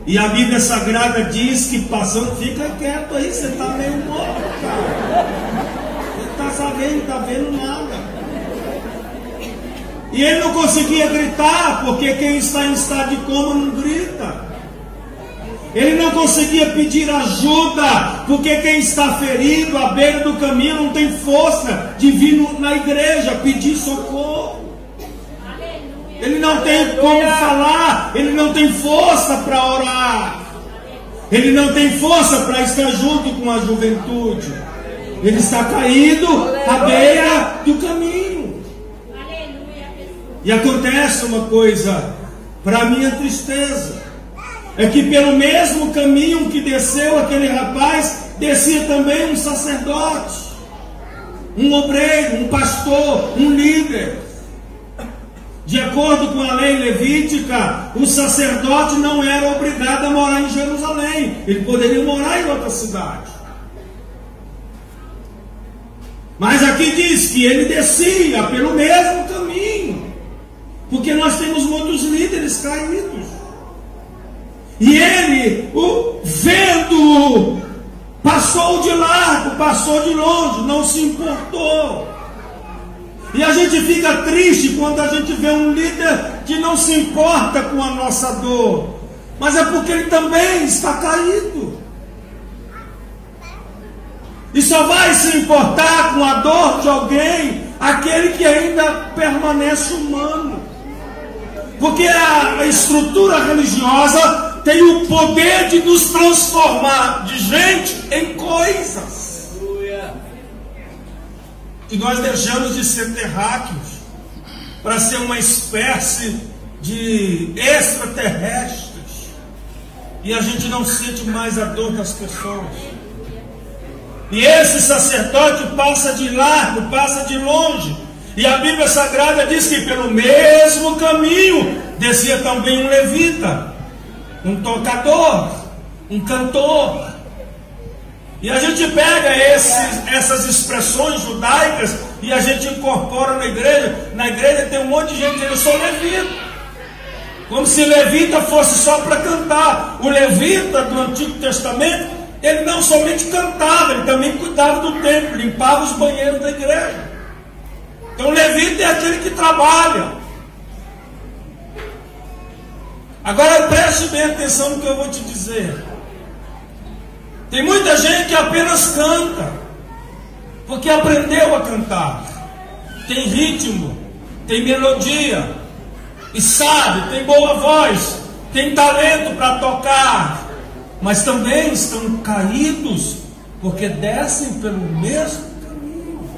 E a Bíblia Sagrada diz que passando, fica quieto aí, você está meio morto, cara. Você está sabendo, não está vendo nada. E ele não conseguia gritar, porque quem está em estado de coma não grita. Ele não conseguia pedir ajuda, porque quem está ferido à beira do caminho não tem força de vir na igreja pedir socorro. Ele não tem como falar, ele não tem força para orar, ele não tem força para estar junto com a juventude. Ele está caído à beira do caminho. E acontece uma coisa, para minha tristeza, é que pelo mesmo caminho que desceu aquele rapaz, descia também um sacerdote, um obreiro, um pastor, um líder. De acordo com a lei levítica, o sacerdote não era obrigado a morar em Jerusalém. Ele poderia morar em outra cidade. Mas aqui diz que ele descia pelo mesmo caminho, porque nós temos muitos líderes caídos. E ele, vendo-o, passou de largo, passou de longe, não se importou. E a gente fica triste quando a gente vê um líder que não se importa com a nossa dor. Mas é porque ele também está caído. E só vai se importar com a dor de alguém aquele que ainda permanece humano. Porque a estrutura religiosa tem o poder de nos transformar de gente em coisas. E nós deixamos de ser terráqueos para ser uma espécie de extraterrestres. E a gente não sente mais a dor das pessoas. E esse sacerdote passa de largo, passa de longe. E a Bíblia Sagrada diz que pelo mesmo caminho descia também um levita, um tocador, um cantor. E a gente pega essas expressões judaicas e a gente incorpora na igreja. Na igreja tem um monte de gente dizendo: eu sou levita. Como se levita fosse só para cantar. O levita do Antigo Testamento, ele não somente cantava, ele também cuidava do templo, limpava os banheiros da igreja. Então o levita é aquele que trabalha. Agora preste bem atenção no que eu vou te dizer. Tem muita gente que apenas canta, porque aprendeu a cantar. Tem ritmo, tem melodia, e sabe, tem boa voz, tem talento para tocar, mas também estão caídos, porque descem pelo mesmo caminho.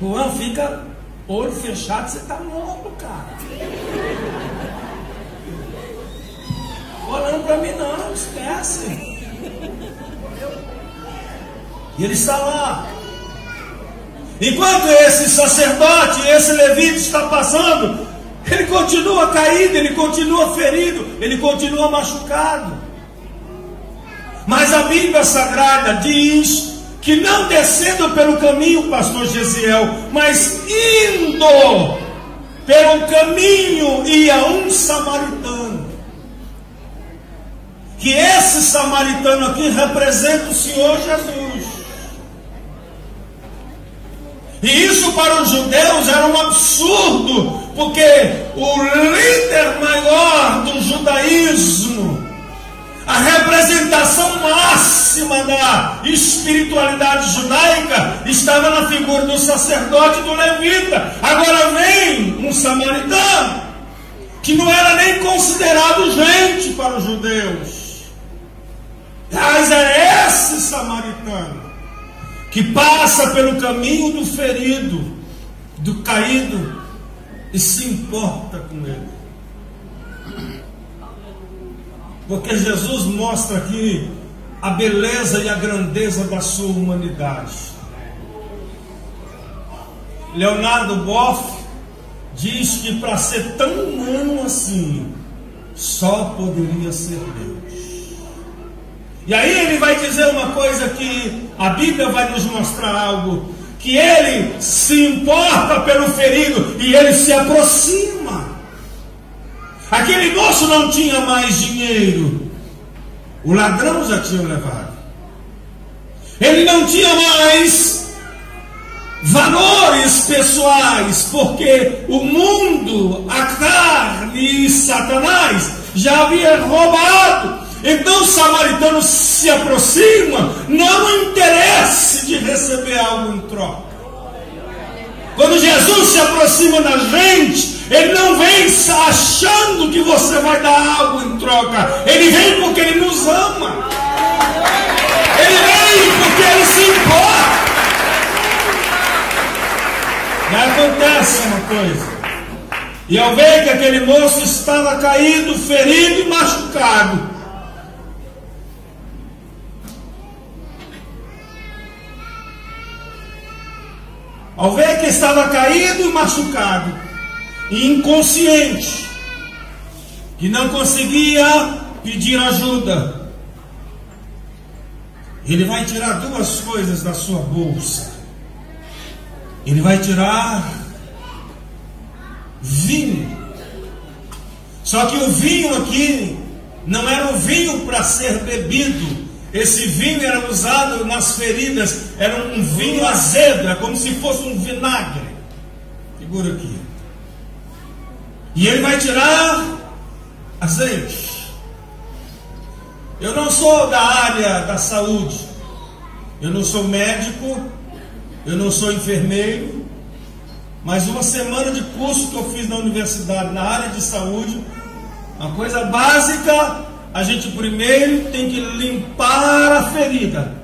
Juan, fica olho fechado, você está morto, cara. Olhando para mim não, esquece. E ele está lá. Enquanto esse sacerdote, esse levita está passando, ele continua caído, ele continua ferido, ele continua machucado. Mas a Bíblia Sagrada diz que não descendo pelo caminho, pastor Gesiel, mas indo pelo caminho ia um samaritano. Que esse samaritano aqui representa o Senhor Jesus. E isso para os judeus era um absurdo, porque o líder maior do judaísmo, a representação máxima da espiritualidade judaica, estava na figura do sacerdote e do levita. Agora vem um samaritano, que não era nem considerado gente para os judeus. Mas é esse samaritano que passa pelo caminho do ferido, do caído, e se importa com ele. Porque Jesus mostra aqui a beleza e a grandeza da sua humanidade. Leonardo Boff diz que para ser tão humano assim, só poderia ser Deus. E aí ele vai dizer uma coisa que a Bíblia vai nos mostrar algo, que ele se importa pelo ferido e ele se aproxima. Aquele moço não tinha mais dinheiro. O ladrão já tinha levado. Ele não tinha mais valores pessoais, porque o mundo, a carne e Satanás já havia roubado. Então o samaritano se aproxima, não no interesse de receber algo em troca. Quando Jesus se aproxima da gente, Ele não vem achando que você vai dar algo em troca. Ele vem porque Ele nos ama. Ele vem porque Ele se importa. E acontece uma coisa. E ao ver que aquele moço estava caído, ferido e machucado, ao ver que estava caído e machucado, e inconsciente, que não conseguia pedir ajuda, Ele vai tirar duas coisas da sua bolsa. Ele vai tirar vinho. Só que o vinho aqui não era um vinho para ser bebido. Esse vinho era usado nas feridas, era um vinho azedo, é como se fosse um vinagre. Segura aqui. E ele vai tirar azeite. Eu não sou da área da saúde, eu não sou médico, eu não sou enfermeiro, mas uma semana de curso que eu fiz na universidade, na área de saúde, uma coisa básica. A gente primeiro tem que limpar a ferida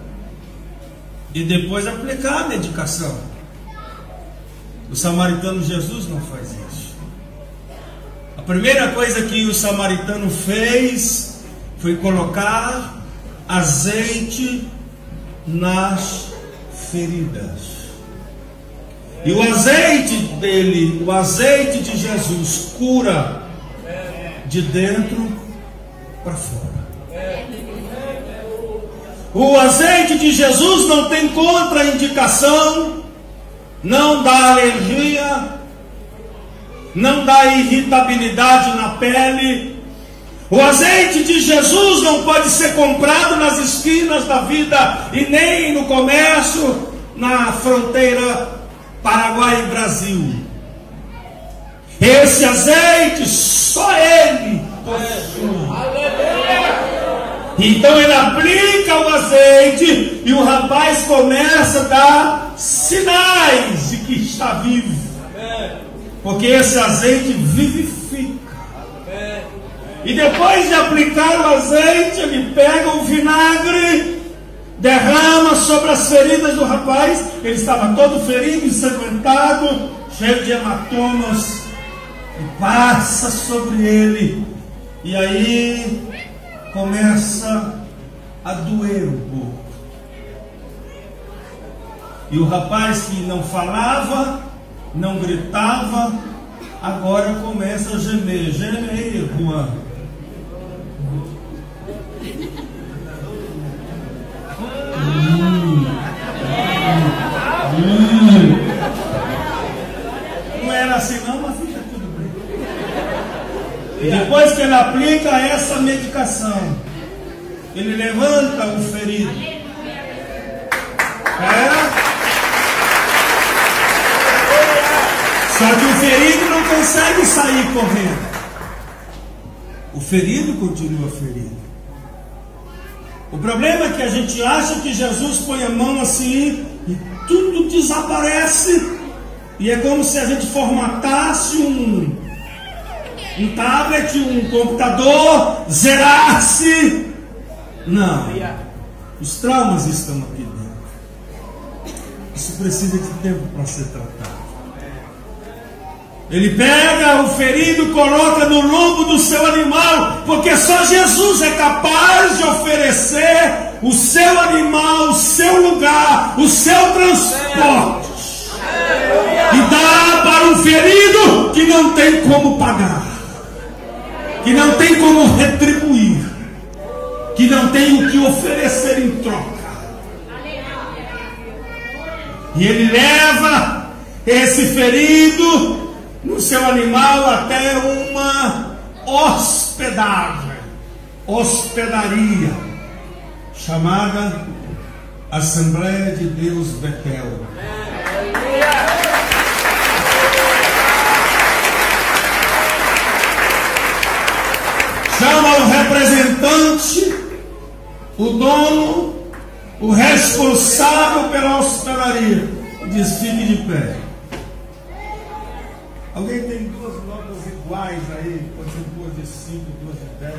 e depois aplicar a medicação. O samaritano Jesus não faz isso. A primeira coisa que o samaritano fez foi colocar azeite nas feridas. E o azeite dele, o azeite de Jesus, cura de dentro para fora. O azeite de Jesus não tem contraindicação, não dá alergia, não dá irritabilidade na pele. O azeite de Jesus não pode ser comprado nas esquinas da vida e nem no comércio na fronteira Paraguai e Brasil. Esse azeite só Ele possui. Então ele aplica o azeite e o rapaz começa a dar sinais de que está vivo, porque esse azeite vivifica. E depois de aplicar o azeite, ele pega o vinagre, derrama sobre as feridas do rapaz. Ele estava todo ferido, ensanguentado, cheio de hematomas, e passa sobre ele. E aí começa a doer um pouco. E o rapaz que não falava, não gritava, agora começa a gemer. Geme aí, Juan. Não era assim não, mas fica tudo bem. E depois que ele aplica essa medicação, ele levanta o ferido. Só que o ferido não consegue sair correndo. O ferido continua ferido. O problema é que a gente acha que Jesus põe a mão assim e tudo desaparece. E é como se a gente formatasse um tablet, um computador, zerasse. Não. Os traumas estão aqui dentro. Isso precisa de tempo para ser tratado. Ele pega o ferido, coloca no lombo do seu animal, porque só Jesus é capaz de oferecer o seu animal, o seu lugar, o seu transporte, e dá para um ferido que não tem como pagar, que não tem como retribuir, que não tem o que oferecer em troca. E ele leva esse ferido no seu animal até uma hospedagem, hospedaria, chamada Assembleia de Deus Betel. Chama o representante, o dono, o responsável pela hospedaria. Diz: fique de pé. Alguém tem duas notas iguais aí? Pode ser duas de 5, duas de 10.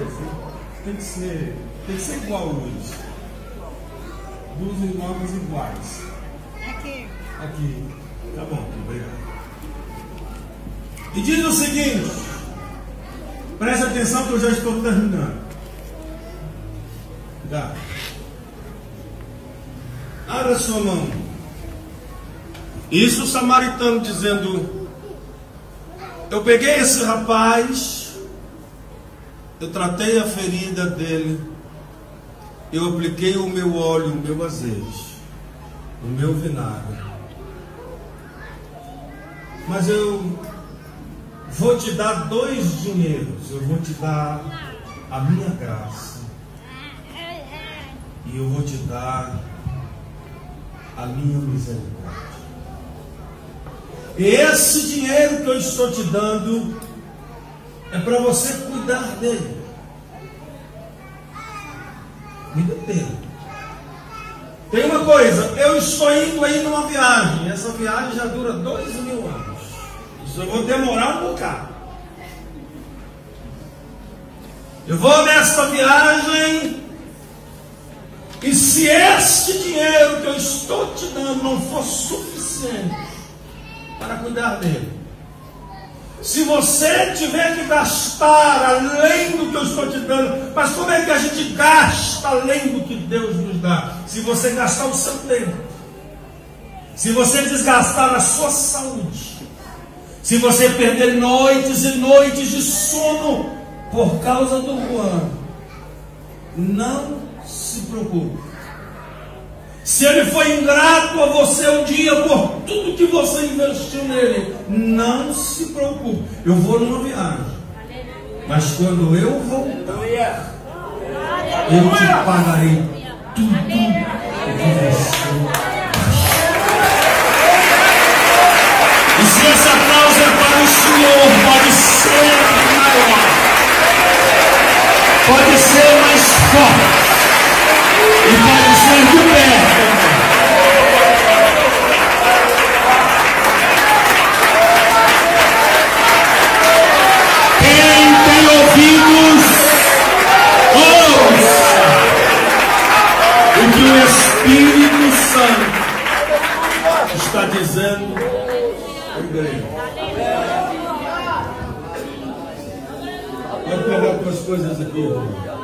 Tem que ser igual hoje. Duas notas iguais. Aqui. Tá bom, obrigado. E diz o seguinte: preste atenção que eu já estou terminando. Tá. Abra sua mão. Isso o samaritano dizendo: eu peguei esse rapaz, eu tratei a ferida dele, eu apliquei o meu óleo, o meu azeite, o meu vinagre, mas eu vou te dar 2 dinheiros. Eu vou te dar a minha graça e eu vou te dar a minha misericórdia. Esse dinheiro que eu estou te dando é para você cuidar dele. Cuida dele. Tem uma coisa: eu estou indo aí numa viagem. Essa viagem já dura 2000 anos. Isso eu vou demorar um bocado. Eu vou nessa viagem, e se este dinheiro que eu estou te dando não for suficiente para cuidar dele, se você tiver que gastar além do que eu estou te dando, mas como é que a gente gasta além do que Deus nos dá? Se você gastar o seu tempo, se você desgastar a sua saúde, se você perder noites e noites de sono por causa do Juan, não se preocupe. Se ele foi ingrato a você um dia por tudo que você investiu nele, não se preocupe. Eu vou numa viagem, mas quando eu voltar, eu te pagarei tudo o que você. E se essa causa é para o Senhor, pode ser maior, pode ser mais forte, e pode ser de perto. Quem tem ouvidos, ouça o que o Espírito Santo está dizendo à igreja. Pode pegar algumas coisas aqui, irmão.